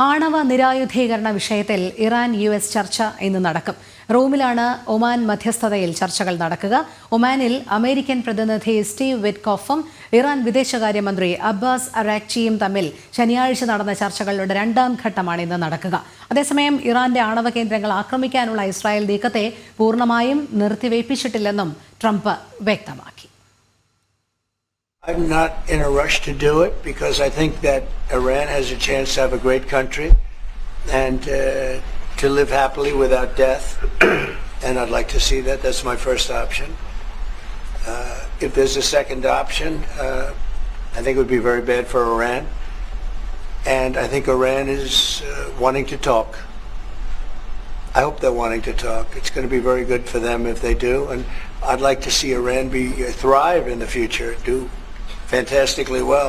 ആണവ നിരായുധീകരണ വിഷയത്തിൽ Iran US ചർച്ച ഇന്ന് നടക്കും. റോമിലാണ് ഒമാൻ മധ്യസ്ഥതയിൽ ചർച്ചകൾ നടക്കുക. ഒമാനിൽ അമേരിക്കൻ പ്രതിനിധി സ്റ്റീവ് വിറ്റ്കോഫും ഇറാൻ വിദേശകാര്യമന്ത്രി അബ്ബാസ് അറാക്ചിയും തമ്മിൽ ശനിയാഴ്ച നടന്ന ചർച്ചകളുടെ രണ്ടാം ഘട്ടമാണ് ഇന്ന് നടക്കുക. അതേസമയം ഇറാന്റെ ആണവ കേന്ദ്രങ്ങൾ ആക്രമിക്കാനുള്ള ഇസ്രായേൽ നീക്കത്തെ പൂർണ്ണമായും നിർത്തിവെപ്പിച്ചിട്ടില്ലെന്നും ട്രംപ് വ്യക്തമാക്കി. I'm not in a rush to do it because I think that Iran has a chance to have a great country and to live happily without death. And I'd like to see that. That's my first option. If there's a second option, I think it would be very bad for Iran. And I think Iran is wanting to talk. I hope they're wanting to talk. It's going to be very good for them if they do. And I'd like to see Iran thrive in the future, do fantastically well.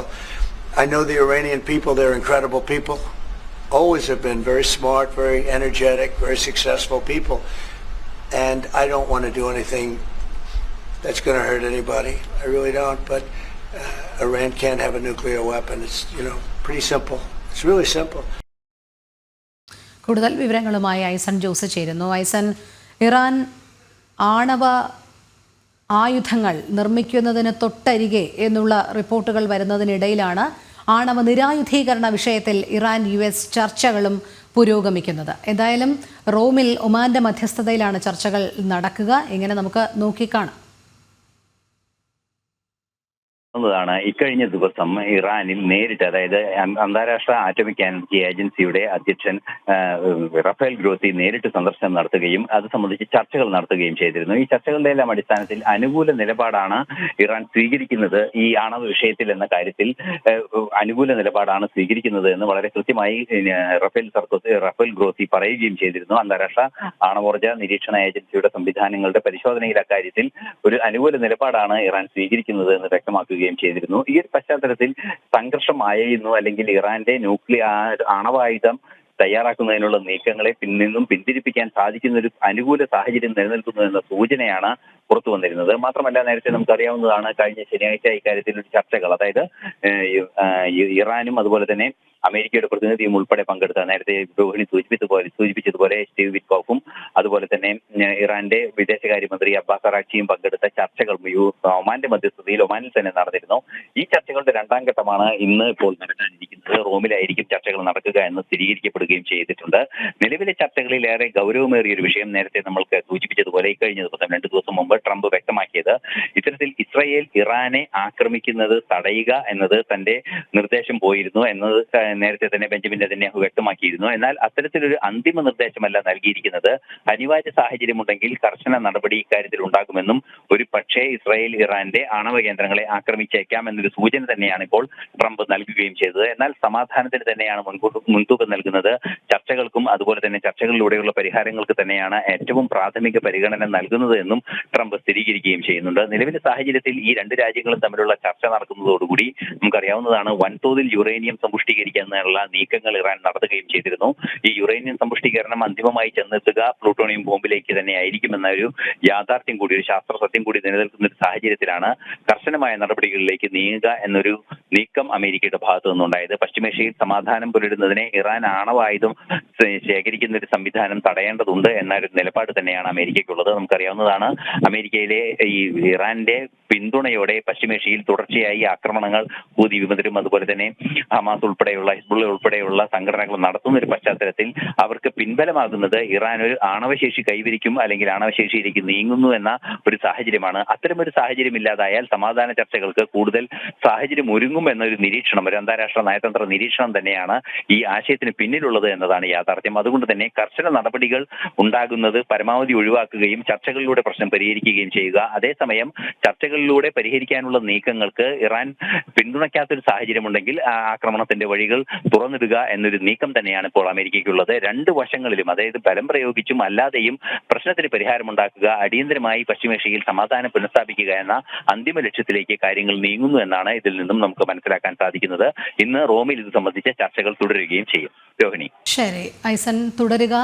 I know the Iranian people, they're incredible people. Always have been very smart, very energetic, very successful people. And I don't want to do anything that's going to hurt anybody. I really don't. But Iran can't have a nuclear weapon. It's, pretty simple. It's really simple. കൂടുതൽ വിവരങ്ങളുമായി ഐസൺ ജോസ് ചേരുന്നു. Aison, Iran ആണവ ആയുധങ്ങൾ നിർമ്മിക്കുന്നതിന് തൊട്ടരികെ എന്നുള്ള റിപ്പോർട്ടുകൾ വരുന്നതിനിടയിലാണ് ആണവ നിരായുധീകരണ വിഷയത്തിൽ ഇറാൻ US ചർച്ചകളും പുരോഗമിക്കുന്നത്. എന്തായാലും റോമിൽ ഒമാന്റെ മധ്യസ്ഥതയിലാണ് ചർച്ചകൾ നടക്കുക. എങ്ങനെ നമുക്ക് നോക്കിക്കാണാം. ാണ് ഇക്കഴിഞ്ഞ ദിവസം ഇറാനിൽ നേരിട്ട്, അതായത് അന്താരാഷ്ട്ര ആറ്റോമിക് എനർജി ഏജൻസിയുടെ അധ്യക്ഷൻ റഫേൽ ഗ്രോസി നേരിട്ട് സന്ദർശനം നടത്തുകയും അത് സംബന്ധിച്ച് ചർച്ചകൾ നടത്തുകയും ചെയ്തിരുന്നു. ഈ ചർച്ചകളുടെ എല്ലാം അടിസ്ഥാനത്തിൽ അനുകൂല നിലപാടാണ് ഇറാൻ സ്വീകരിക്കുന്നത്. ഈ ആണവ വിഷയത്തിൽ എന്ന കാര്യത്തിൽ അനുകൂല നിലപാടാണ് സ്വീകരിക്കുന്നത് എന്ന് വളരെ കൃത്യമായി റഫേൽ ഗ്രോസി പറയുകയും ചെയ്തിരുന്നു. അന്താരാഷ്ട്ര ആണവോർജ നിരീക്ഷണ ഏജൻസിയുടെ സംവിധാനങ്ങളുടെ പരിശോധനയിൽ അക്കാര്യത്തിൽ ഒരു അനുകൂല നിലപാടാണ് ഇറാൻ സ്വീകരിക്കുന്നത് എന്ന് വ്യക്തമാക്കുകയും ചെയ്തിരുന്നു. ഈ ഒരു പശ്ചാത്തലത്തിൽ സംഘർഷമായിരുന്നു, അല്ലെങ്കിൽ ഇറാന്റെ ന്യൂക്ലിയർ ആണവായുധം തയ്യാറാക്കുന്നതിനുള്ള നീക്കങ്ങളെ നിന്നും പിന്തിരിപ്പിക്കാൻ സാധിക്കുന്ന ഒരു അനുകൂല സാഹചര്യം നിലനിൽക്കുന്നു എന്ന സൂചനയാണ് പുറത്തു വന്നിരുന്നത്. മാത്രമല്ല, നേരത്തെ നമുക്കറിയാവുന്നതാണ് കഴിഞ്ഞ ശനിയാഴ്ച ഇക്കാര്യത്തിൽ ഒരു ചർച്ചകൾ, അതായത് ഇറാനും അതുപോലെ തന്നെ അമേരിക്കയുടെ പ്രതിനിധിയും ഉൾപ്പെടെ പങ്കെടുത്ത, നേരത്തെ രോഹിണി സൂചിപ്പിച്ചതുപോലെ സ്റ്റീവ് വിറ്റ്കോഫും അതുപോലെ തന്നെ ഇറാന്റെ വിദേശകാര്യമന്ത്രി അബ്ബാസ് അറാക്ചിയും പങ്കെടുത്ത ചർച്ചകൾ ഒമാന്റെ മധ്യസ്ഥതയിൽ ഒമാനിൽ തന്നെ നടന്നിരുന്നു. ഈ ചർച്ചകളുടെ രണ്ടാം ഘട്ടമാണ് ഇന്ന് ഇപ്പോൾ നടക്കാനിരിക്കുന്നത്. റോമിലായിരിക്കും ചർച്ചകൾ നടക്കുക എന്ന് സ്ഥിരീകരിക്കപ്പെടുകയും ചെയ്തിട്ടുണ്ട്. നിലവിലെ ചർച്ചകളിൽ ഏറെ ഗൗരവമേറിയ ഒരു വിഷയം നേരത്തെ നമ്മൾക്ക് സൂചിപ്പിച്ചതുപോലെ ഇക്കഴിഞ്ഞ ദിവസം 2 ദിവസം മുമ്പ് ട്രംപ് വ്യക്തമാക്കിയത്, ഇത്തരത്തിൽ ഇസ്രായേൽ ഇറാനെ ആക്രമിക്കുന്നത് തടയുക എന്നത് തന്റെ നിർദ്ദേശം പോയിരുന്നു എന്നത് നേരത്തെ തന്നെ ബെഞ്ചമിൻ നെതന്യാഹു വ്യക്തമാക്കിയിരുന്നു. എന്നാൽ അത്തരത്തിലൊരു അന്തിമ നിർദ്ദേശമല്ല നൽകിയിരിക്കുന്നത്. അനിവാര്യ സാഹചര്യമുണ്ടെങ്കിൽ കർശന നടപടി ഇക്കാര്യത്തിൽ ഉണ്ടാകുമെന്നും ഒരു പക്ഷേ ഇസ്രായേൽ ഇറാന്റെ ആണവ കേന്ദ്രങ്ങളെ ആക്രമിച്ചേക്കാം എന്നൊരു സൂചന തന്നെയാണ് ഇപ്പോൾ ട്രംപ് നൽകുകയും ചെയ്തത്. എന്നാൽ സമാധാനത്തിന് തന്നെയാണ് മുൻതൂക്കം നൽകുന്നത്. ചർച്ചകൾക്കും അതുപോലെ തന്നെ ചർച്ചകളിലൂടെയുള്ള പരിഹാരങ്ങൾക്ക് തന്നെയാണ് ഏറ്റവും പ്രാഥമിക പരിഗണന നൽകുന്നത് എന്നും ട്രംപ് സ്ഥിരീകരിക്കുകയും ചെയ്യുന്നുണ്ട്. നിലവിലെ സാഹചര്യത്തിൽ ഈ രണ്ട് രാജ്യങ്ങളും തമ്മിലുള്ള ചർച്ച നടക്കുന്നതോടുകൂടി നമുക്കറിയാവുന്നതാണ്, വൻതോതിൽ യുറേനിയം സമ്പുഷ്ടീകരിക്കാനുള്ള നീക്കങ്ങൾ ഇറാൻ നടത്തുകയും ചെയ്തിരുന്നു. ഈ യുറേനിയം സമ്പുഷ്ടീകരണം അന്തിമമായി ചെന്നെത്തുക പ്ലൂട്ടോണിയം ബോംബിലേക്ക് തന്നെ ആയിരിക്കുമെന്ന ഒരു യാഥാർത്ഥ്യം കൂടി, ഒരു ശാസ്ത്ര സത്യം കൂടി നിലനിൽക്കുന്ന ഒരു സാഹചര്യത്തിലാണ് കർശനമായ നടപടികളിലേക്ക് നീങ്ങുക എന്നൊരു നീക്കം അമേരിക്കയുടെ ഭാഗത്തു നിന്നുണ്ടായത്. പശ്ചിമേഷ്യയിൽ സമാധാനം പുലരുന്നതിനെ ഇറാൻ ആണവായുധം ശേഖരിക്കുന്ന ഒരു സംവിധാനം തടയേണ്ടതുണ്ട് എന്നൊരു നിലപാട് തന്നെയാണ് അമേരിക്കയ്ക്കുള്ളത്. നമുക്കറിയാവുന്നതാണ്, അമേരിക്കയിലെ ഈ ഇറാന്റെ പിന്തുണയോടെ പശ്ചിമേഷ്യയിൽ തുടർച്ചയായി ആക്രമണങ്ങൾ ഹൂതി വിമതരും അതുപോലെ തന്നെ ഹമാസ് ഉൾപ്പെടെയുള്ള ഹിസ്ബുള്ള ഉൾപ്പെടെയുള്ള സംഘടനകൾ നടത്തുന്ന ഒരു പശ്ചാത്തലത്തിൽ അവർക്ക് പിൻബലമാകുന്നത് ഇറാൻ ഒരു ആണവശേഷി കൈവരിക്കും അല്ലെങ്കിൽ ആണവശേഷിയിലേക്ക് നീങ്ങുന്നു എന്ന ഒരു സാഹചര്യമാണ്. അത്തരമൊരു സാഹചര്യം ഇല്ലാതായാൽ സമാധാന ചർച്ചകൾക്ക് കൂടുതൽ സാഹചര്യം ഒരുങ്ങും എന്നൊരു നിരീക്ഷണം, ഒരു അന്താരാഷ്ട്ര നയതന്ത്ര നിരീക്ഷണം തന്നെയാണ് ഈ ആശയത്തിന് പിന്നിലുള്ളത് എന്നതാണ് യാഥാർത്ഥ്യം. അതുകൊണ്ട് തന്നെ കർശന നടപടികൾ ഉണ്ടാകുന്നത് പരമാവധി ഒഴിവാക്കുകയും ചർച്ചകളിലൂടെ പ്രശ്നം പരിഹരിക്കുകയും ചെയ്യുക. അതേസമയം ചർച്ചകളിലൂടെ പരിഹരിക്കാനുള്ള നീക്കങ്ങൾക്ക് ഇറാൻ പിന്തുണയ്ക്കാത്തൊരു സാഹചര്യമുണ്ടെങ്കിൽ ആക്രമണത്തിന്റെ വഴികൾ തുറന്നിടുക എന്നൊരു നീക്കം തന്നെയാണ് ഇപ്പോൾ അമേരിക്കയ്ക്കുള്ളത്. രണ്ട് വശങ്ങളിലും, അതായത് ബലം പ്രയോഗിച്ചും അല്ലാതെയും പ്രശ്നത്തിന് പരിഹാരമുണ്ടാക്കുക, അടിയന്തരമായി പശ്ചിമേഷ്യയിൽ സമാധാനം പുനഃസ്ഥാപിക്കുക എന്ന അന്തിമ ലക്ഷ്യത്തിലേക്ക് കാര്യങ്ങൾ നീങ്ങുന്നു എന്നാണ് ഇതിൽ നിന്നും നമുക്ക് മനസ്സിലാക്കാൻ സാധിക്കുന്നത്. ഇന്ന് റോമിൽ ഇത് സംബന്ധിച്ച ചർച്ചകൾ തുടരുകയും ചെയ്യും. രോഹിണി. ശരി, ഐസൻ തുടരുക.